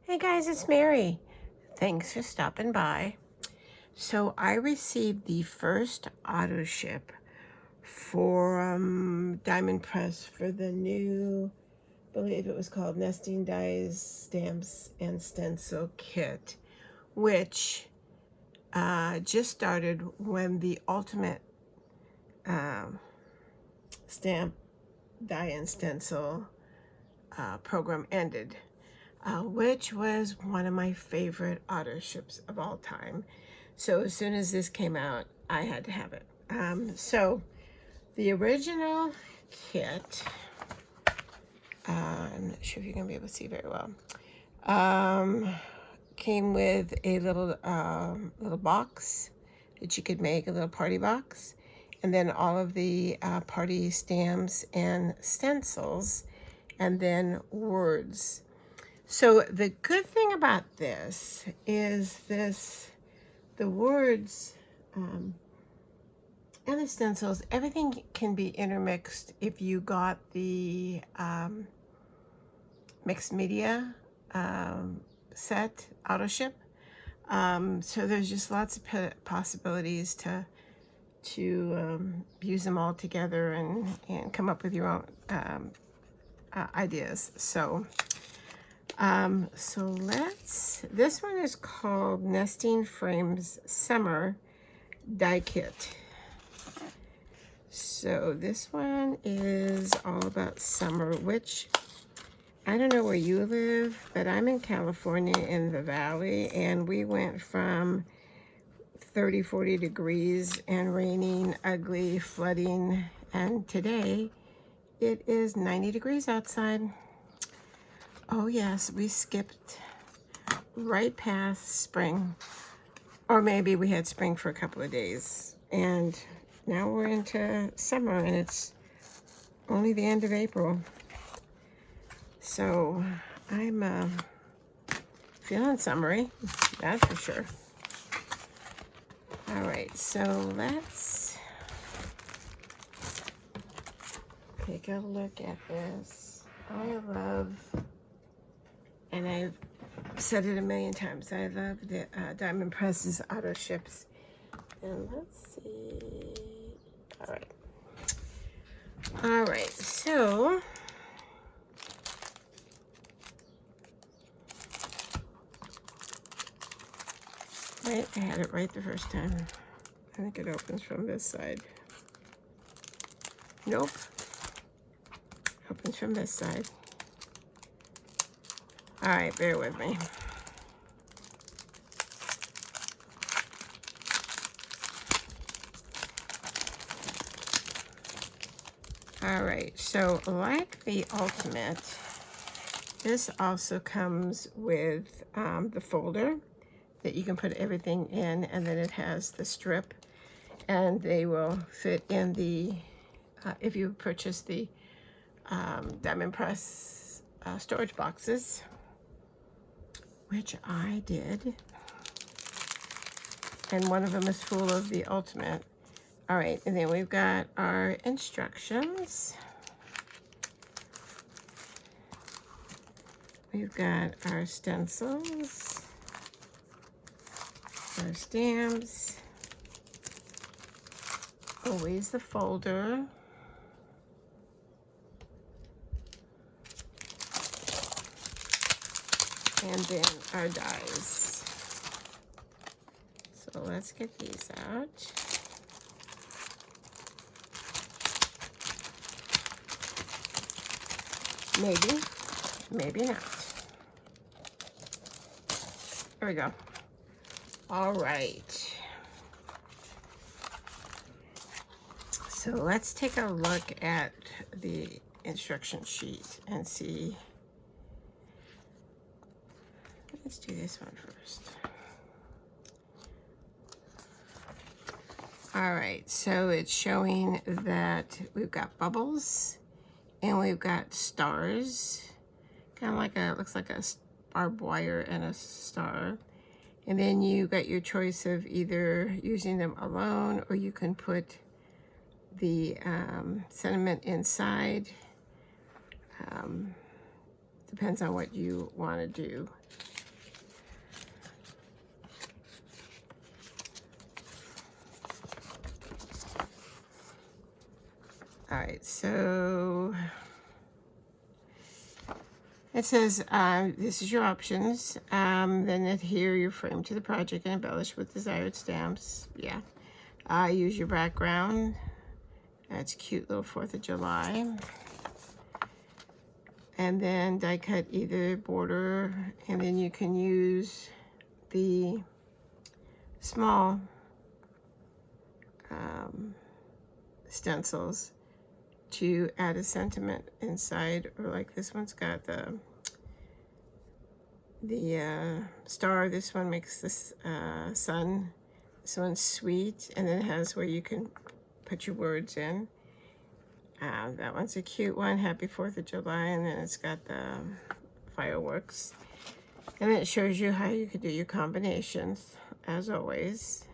Hey guys, it's Mary. Thanks for stopping by. So I received the first auto ship for Diamond Press for the new, I believe it was called Nesting Dies, Stamps, and Stencil Kit, which just started when the Ultimate Stamp, Die, and Stencil program ended. Which was one of my favorite auto ships of all time. So as soon as this came out, I had to have it. So the original kit, I'm not sure if you're gonna be able to see very well, came with a little box that you could make, a little party box, and then all of the party stamps and stencils, and then words. So the good thing about this is the words and the stencils, everything can be intermixed if you got the mixed media set auto ship. So there's just lots of possibilities to use them all together and come up with your own ideas. So this one is called Nesting Frames Summer Die Kit. So this one is all about summer, which I don't know where you live, but I'm in California in the valley, and we went from 30, 40 degrees and raining, ugly, flooding, and today it is 90 degrees outside. Oh yes, we skipped right past spring, or maybe we had spring for a couple of days, and now we're into summer, and it's only the end of April. So I'm feeling summery, that's for sure. All right, so let's take a look at this. I love, and I've said it a million times, I love the Diamond Press's auto ships. And let's see. All right, so right, I had it right the first time. I think it opens from this side. Nope. Opens from this side. All right, bear with me. All right, so like the Ultimate, this also comes with the folder that you can put everything in, and then it has the strip, and they will fit in the, if you purchase the Diamond Press storage boxes, which I did, and one of them is full of the Ultimate. All right, and then we've got our instructions. We've got our stencils, our stamps, always the folder, and then our dies. So let's get these out. Maybe, maybe not. There we go. All right. So let's take a look at the instruction sheet and see. Let's do this one first. All right, so it's showing that we've got bubbles and we've got stars, kind of like looks like a barbed wire and a star. And then you got your choice of either using them alone, or you can put the sentiment inside. Depends on what you want to do. All right, so it says, this is your options. Then adhere your frame to the project and embellish with desired stamps. Yeah. Use your background. That's cute little 4th of July. And then die cut either border, and then you can use the small stencils to add a sentiment inside, or like this one's got the star. This one makes this sun. This one's sweet, and then it has where you can put your words in. That one's a cute one, happy 4th of July, and then it's got the fireworks. And then it shows you how you could do your combinations, as always,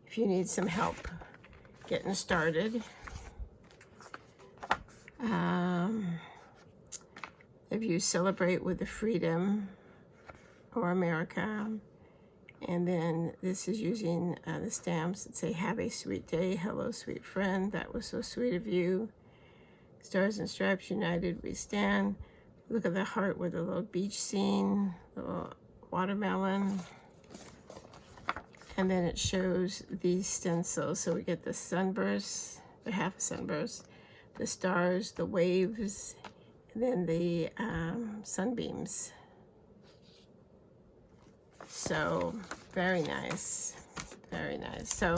if you need some help getting started. If you celebrate with the freedom or America. And then this is using the stamps that say, have a sweet day, hello sweet friend, that was so sweet of you. Stars and stripes, united we stand. Look at the heart with a little beach scene, little watermelon. And then it shows these stencils. So we get the sunburst, or half a sunburst, the stars, the waves, and then the sunbeams. So very nice, very nice. So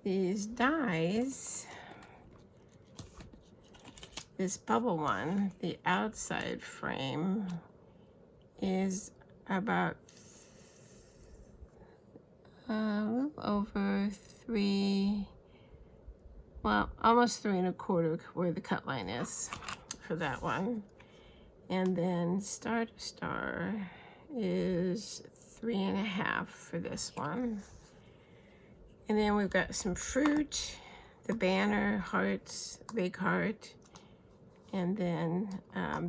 these dies, this bubble one, the outside frame is about over 3, well, almost 3 1/4 where the cut line is for that one. And then star to star is 3 1/2 for this one. And then we've got some fruit, the banner, hearts, big heart, and then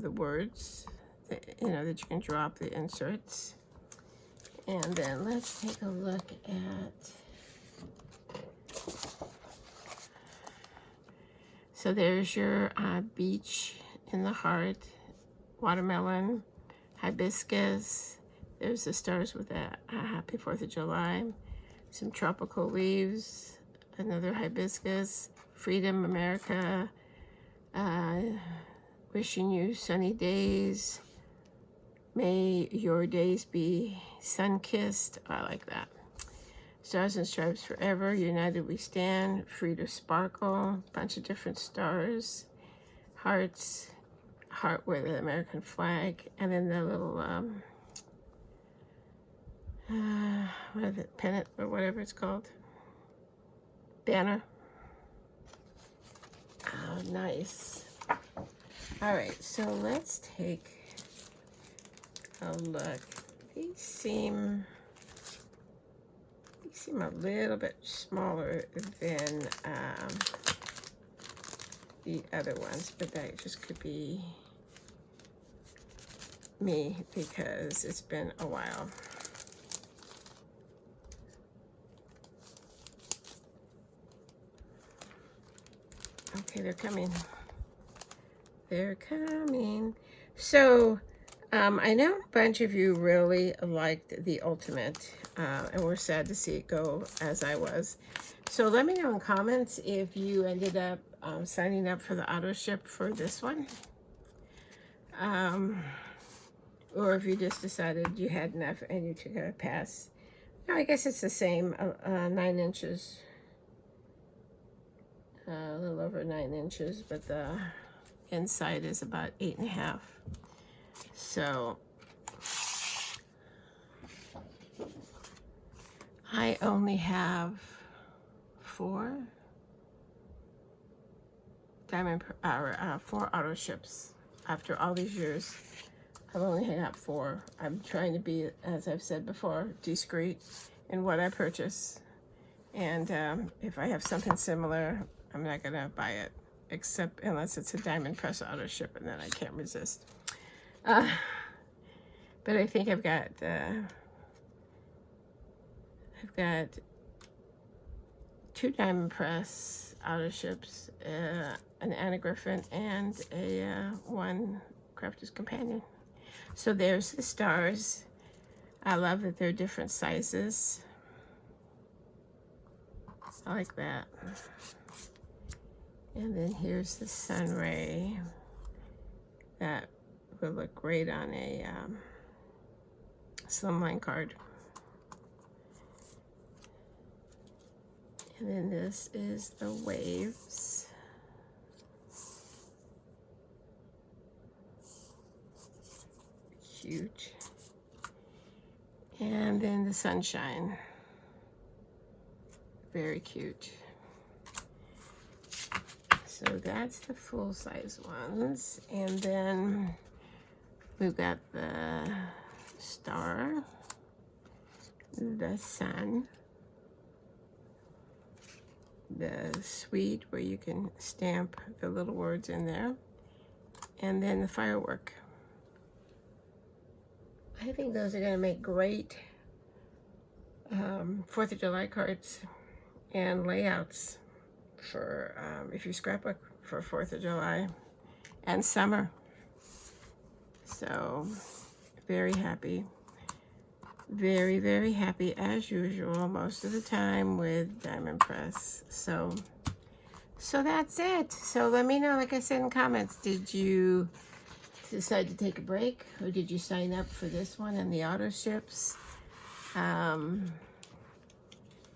the words, that, that you can drop the inserts. And then let's take a look at, so there's your beach in the heart, watermelon, hibiscus. There's the stars with a happy 4th of July. Some tropical leaves, another hibiscus, freedom, America, wishing you sunny days. May your days be sun-kissed. I like that. Stars and stripes forever, united we stand, free to sparkle, bunch of different stars, hearts, heart with the American flag, and then the little what is it, pennant or whatever it's called, banner. Oh, nice. All right, so let's take a look. These seem a little bit smaller than the other ones, but that just could be me because it's been a while. Okay, they're coming. They're coming. So I know a bunch of you really liked the Ultimate, and we're sad to see it go as I was. So let me know in comments if you ended up signing up for the auto ship for this one. Or if you just decided you had enough and you took a pass. No, I guess it's the same, 9 inches. A little over 9 inches, but the inside is about 8 1/2. So I only have 4 diamond or 4 auto ships. After all these years, I've only had 4. I'm trying to be, as I've said before, discreet in what I purchase. And if I have something similar, I'm not gonna buy it, except unless it's a diamond press auto ship, and then I can't resist. But I think I've got 2 diamond press auto ships, an Anna Griffin, and a 1 Crafter's Companion. So there's the stars. I love that they're different sizes. I like that. And then here's the sun ray. That would look great on a slimline card. And then this is the waves. Cute. And then the sunshine. Very cute. So that's the full-size ones. And then we've got the star, the sun, the suite where you can stamp the little words in there, and then the firework. I think those are going to make great 4th of July cards and layouts for if you scrapbook for 4th of July and summer. So very happy, very, very happy as usual most of the time with Diamond Press. So that's it. So let me know, like I said in comments, did you decide to take a break, or did you sign up for this one and the auto ships?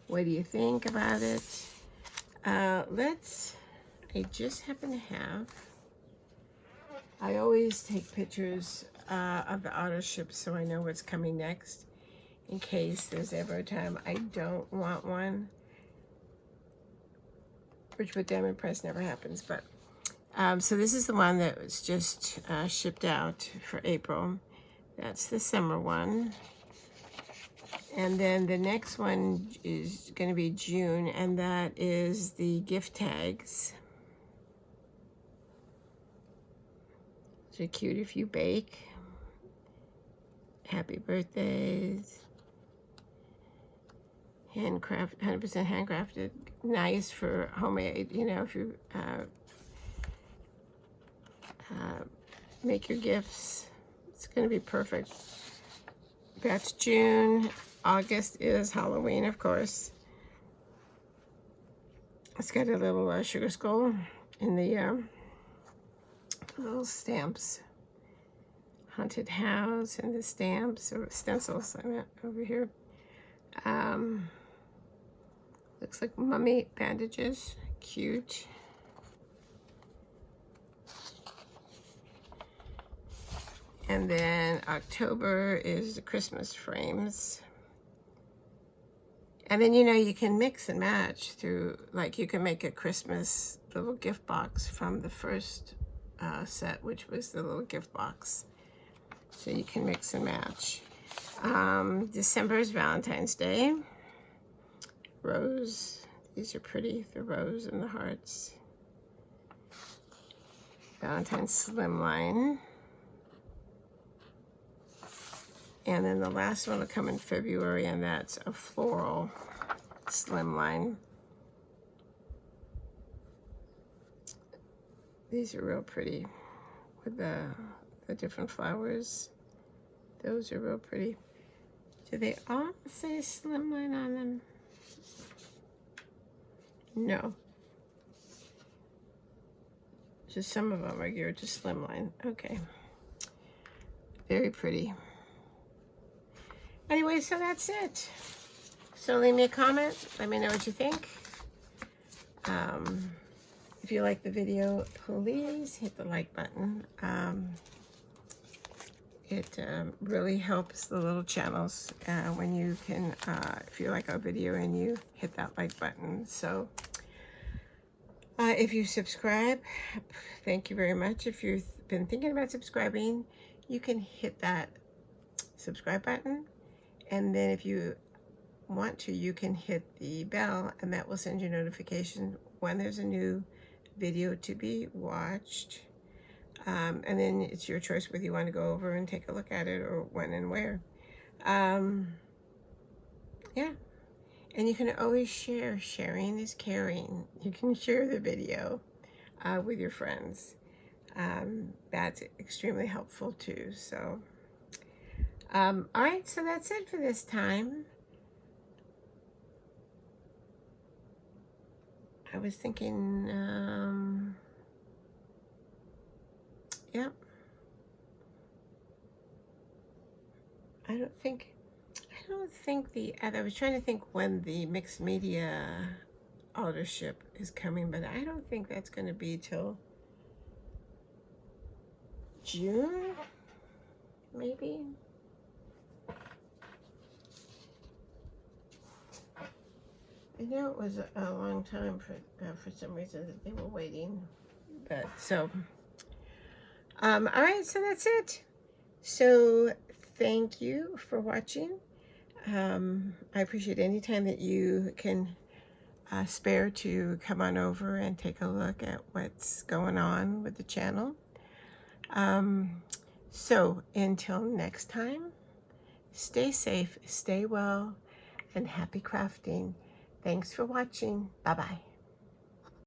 What do you think about it? I just happen to have, I always take pictures of the auto ships so I know what's coming next in case there's ever a time I don't want one, which with Diamond Press never happens. But so this is the one that was just shipped out for April. That's the summer one. And then the next one is going to be June, and that is the gift tags. They're cute if you bake. Happy birthdays. Handcraft, 100% handcrafted. Nice for homemade, you know, if you make your gifts. It's going to be perfect. That's June. August is Halloween, of course. It's got a little sugar skull in the little stamps. Haunted house and the stamps, or stencils, I meant, over here. Looks like mummy bandages. Cute. And then October is the Christmas frames. And then, you know, you can mix and match through, like you can make a Christmas little gift box from the first set, which was the little gift box. So you can mix and match. December is Valentine's Day. Rose. These are pretty, the rose and the hearts. Valentine's Slimline. And then the last one will come in February, and that's a floral slimline. These are real pretty with the different flowers. Those are real pretty. Do they all say slimline on them? No. Just some of them are geared to slimline. Okay. Very pretty. Anyway, so that's it. So leave me a comment. Let me know what you think. If you like the video, please hit the like button. It really helps the little channels when you can, if you like our video and you hit that like button. So if you subscribe, thank you very much. If you've been thinking about subscribing, you can hit that subscribe button. And then if you want to, you can hit the bell, and that will send you notification when there's a new video to be watched. And then it's your choice whether you want to go over and take a look at it or when and where. Yeah. And you can always share. Sharing is caring. You can share the video with your friends. That's extremely helpful too. So, all right, so that's it for this time. I was thinking, yep. I don't think I was trying to think when the mixed media authorship is coming, but I don't think that's going to be till June, maybe. I know it was a long time for some reason that they were waiting, but so, all right, so that's it. So thank you for watching. I appreciate any time that you can spare to come on over and take a look at what's going on with the channel. So until next time, stay safe, stay well, and happy crafting. Thanks for watching. Bye-bye.